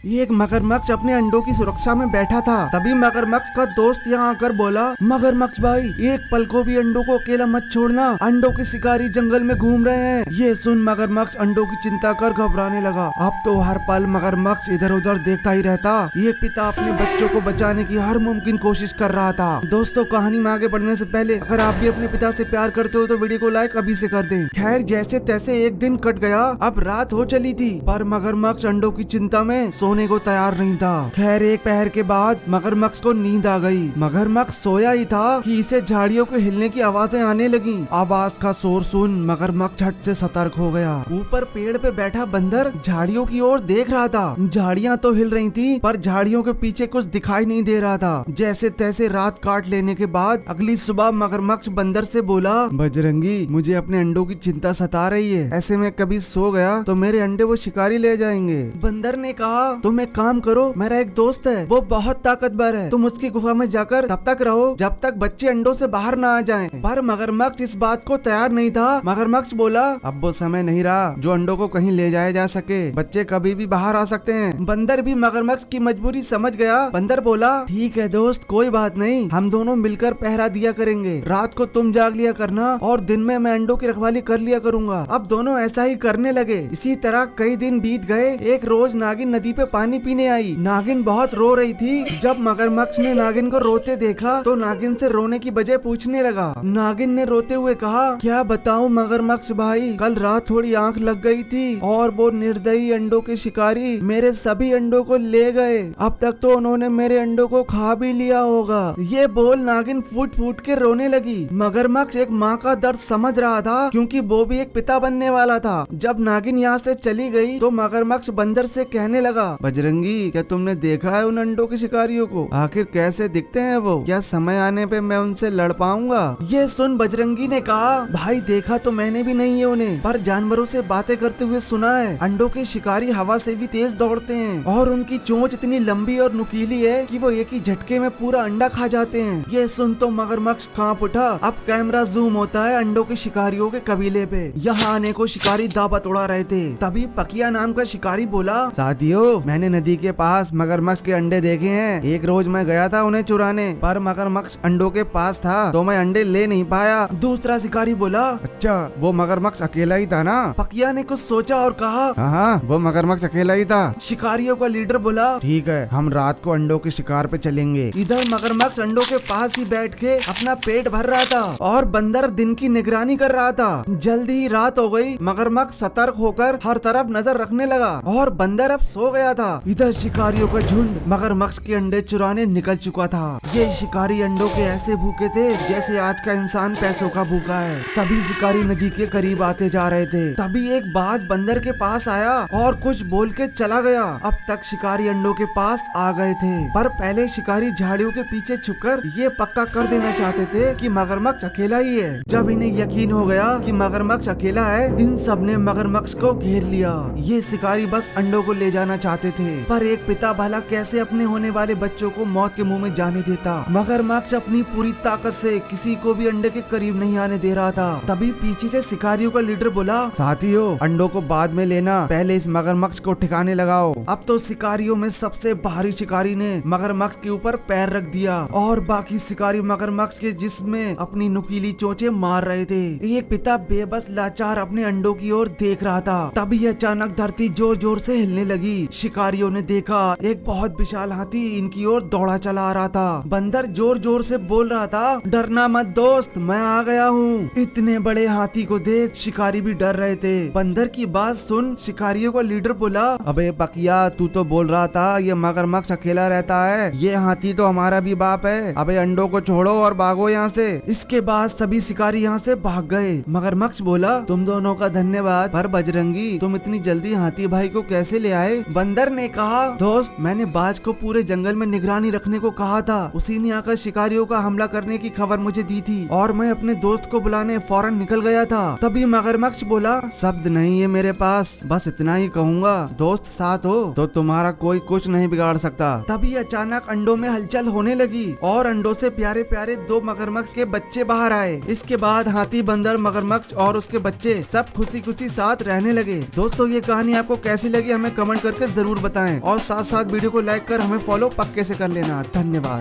एक मगरमच्छ अपने अंडों की सुरक्षा में बैठा था। तभी मगरमच्छ का दोस्त यहाँ आकर बोला, मगरमच्छ भाई एक पल को भी अंडों को अकेला मत छोड़ना, अंडों के शिकारी जंगल में घूम रहे हैं। ये सुन मगरमच्छ अंडों की चिंता कर घबराने लगा। अब तो हर पल मगरमच्छ इधर उधर देखता ही रहता। एक पिता अपने बच्चों को बचाने की हर मुमकिन कोशिश कर रहा था। दोस्तों कहानी में आगे बढ़ने से पहले अगर आप भी अपने पिता से प्यार करते हो तो वीडियो को लाइक अभी से कर दें। खैर जैसे तैसे एक दिन कट गया। अब रात हो चली थी पर मगरमच्छ अंडों की चिंता में सोने को तैयार नहीं था। खैर एक पहर के बाद मगरमच्छ को नींद आ गई। मगरमच्छ सोया ही था कि इसे झाड़ियों के हिलने की आवाजें आने लगी। आवाज का शोर सुन मगरमच्छ झट से सतर्क हो गया। ऊपर पेड़ पे बैठा बंदर झाड़ियों की ओर देख रहा था। झाड़ियां तो हिल रही थी पर झाड़ियों के पीछे कुछ दिखाई नहीं दे रहा था। जैसे तैसे रात काट लेने के बाद अगली सुबह मगरमच्छ बंदर से बोला, बजरंगी मुझे अपने अंडों की चिंता सता रही है। ऐसे में कभी सो गया तो मेरे अंडे वो शिकारी ले जाएंगे। बंदर ने कहा, तुम एक काम करो, मेरा एक दोस्त है वो बहुत ताकतवर है, तुम उसकी गुफा में जाकर तब तक रहो जब तक बच्चे अंडों से बाहर ना आ जाएं। पर मगरमच्छ इस बात को तैयार नहीं था। मगरमच्छ बोला, अब वो समय नहीं रहा जो अंडों को कहीं ले जाया जा सके, बच्चे कभी भी बाहर आ सकते हैं। बंदर भी मगरमच्छ की मजबूरी समझ गया। बंदर बोला, ठीक है दोस्त कोई बात नहीं, हम दोनों मिलकर पहरा दिया करेंगे। रात को तुम जाग लिया करना और दिन में मैं अंडों की रखवाली कर लिया करूंगा। अब दोनों ऐसा ही करने लगे। इसी तरह कई दिन बीत गए। एक रोज नागिन नदी पे पानी पीने आई। नागिन बहुत रो रही थी। जब मगरमच्छ ने नागिन को रोते देखा तो नागिन से रोने की वजह पूछने लगा। नागिन ने रोते हुए कहा, क्या बताऊं मगरमच्छ भाई, कल रात थोड़ी आंख लग गई थी और वो निर्दयी अंडों के शिकारी मेरे सभी अंडों को ले गए। अब तक तो उन्होंने मेरे अंडों को खा भी लिया होगा। ये बोल नागिन फूट फूट के रोने लगी। मगरमच्छ एक माँ का दर्द समझ रहा था क्योंकि वो भी एक पिता बनने वाला था। जब नागिन यहाँ से चली गई तो मगरमच्छ बंदर से कहने लगा, बजरंगी क्या तुमने देखा है उन अंडों के शिकारियों को, आखिर कैसे दिखते हैं वो, क्या समय आने पे मैं उनसे लड़ पाऊंगा। ये सुन बजरंगी ने कहा, भाई देखा तो मैंने भी नहीं है उन्हें, पर जानवरों से बातें करते हुए सुना है। अंडों के शिकारी हवा से भी तेज दौड़ते हैं और उनकी चोंच इतनी लंबी और नुकीली है कि वो एक ही झटके में पूरा अंडा खा जाते हैं। ये सुन तो मगरमच्छ कांप उठा। अब कैमरा जूम होता है अंडों के शिकारियों के कबीले पे। यहाँ आने को शिकारी दावत उड़ा रहे थे। तभी पकिया नाम का शिकारी बोला, साथियों मैंने नदी के पास मगरमच्छ के अंडे देखे हैं। एक रोज मैं गया था उन्हें चुराने, पर मगरमच्छ अंडों के पास था तो मैं अंडे ले नहीं पाया। दूसरा शिकारी बोला, अच्छा वो मगरमच्छ अकेला ही था ना। पकिया ने कुछ सोचा और कहा, हाँ वो मगरमच्छ अकेला ही था। शिकारियों का लीडर बोला, ठीक है हम रात को अंडों के शिकार पे चलेंगे। इधर मगरमच्छ अंडों के पास ही बैठ के अपना पेट भर रहा था और बंदर दिन की निगरानी कर रहा था। जल्दी ही रात हो गई। मगरमच्छ सतर्क होकर हर तरफ नजर रखने लगा और बंदर अब सो गया था। इधर शिकारियों का झुंड मगरमच्छ के अंडे चुराने निकल चुका था। ये शिकारी अंडों के ऐसे भूखे थे जैसे आज का इंसान पैसों का भूखा है। सभी शिकारी नदी के करीब आते जा रहे थे। तभी एक बाज बंदर के पास आया और कुछ बोल के चला गया। अब तक शिकारी अंडों के पास आ गए थे, पर पहले शिकारी झाड़ियों के पीछे छुपकर ये पक्का कर देना चाहते थे कि मगरमच्छ अकेला ही है। जब इन्हें यकीन हो गया कि मगरमच्छ अकेला है, इन सब ने मगरमच्छ को घेर लिया। ये शिकारी बस अंडों को ले जाना चाहते थे, पर एक पिता भला कैसे अपने होने वाले बच्चों को मौत के मुंह में जाने देता। मगरमच्छ अपनी पूरी ताकत से किसी को भी अंडे के करीब नहीं आने दे रहा था। तभी पीछे से शिकारियों का लीडर बोला, साथियों अंडों को बाद में लेना, पहले इस मगरमच्छ को ठिकाने लगाओ। अब तो शिकारियों में सबसे भारी शिकारी ने मगरमच्छ के ऊपर पैर रख दिया और बाकी शिकारी मगरमच्छ के जिस्म में अपनी नुकीली चोंचें मार रहे थे। एक पिता बेबस लाचार अपने अंडों की ओर देख रहा था। तभी अचानक धरती जोर जोर से हिलने लगी। शिकारियों ने देखा एक बहुत विशाल हाथी इनकी ओर दौड़ा चला आ रहा था। बंदर जोर जोर से बोल रहा था, डरना मत दोस्त मैं आ गया हूँ। इतने बड़े हाथी को देख शिकारी भी डर रहे थे। बंदर की बात सुन शिकारियों का लीडर बोला, अबे बकिया तू तो बोल रहा था ये मगरमच्छ अकेला रहता है, ये हाथी तो हमारा भी बाप है। अबे अंडों को छोड़ो और भागो यहाँ से। इसके बाद सभी शिकारी यहाँ से भाग गए। मगरमच्छ बोला, तुम दोनों का धन्यवाद, पर बजरंगी तुम इतनी जल्दी हाथी भाई को कैसे ले आए। बंदर ने कहा, दोस्त मैंने बाज को पूरे जंगल में निगरानी रखने को कहा था, उसी ने आकर शिकारियों का हमला करने की खबर मुझे दी थी और मैं अपने दोस्त को बुलाने फौरन निकल गया था। तभी मगरमच्छ बोला, शब्द नहीं है मेरे पास, बस इतना ही कहूँगा, दोस्त साथ हो तो तुम्हारा कोई कुछ नहीं बिगाड़ सकता। तभी अचानक अंडों में हलचल होने लगी और अंडों से प्यारे प्यारे दो मगरमच्छ के बच्चे बाहर आए। इसके बाद हाथी बंदर मगरमच्छ और उसके बच्चे सब खुशी खुशी साथ रहने लगे। दोस्तों ये कहानी आपको कैसी लगी हमें कमेंट करके जरूर जरूर बताएं और साथ साथ वीडियो को लाइक कर हमें फॉलो पक्के से कर लेना। धन्यवाद।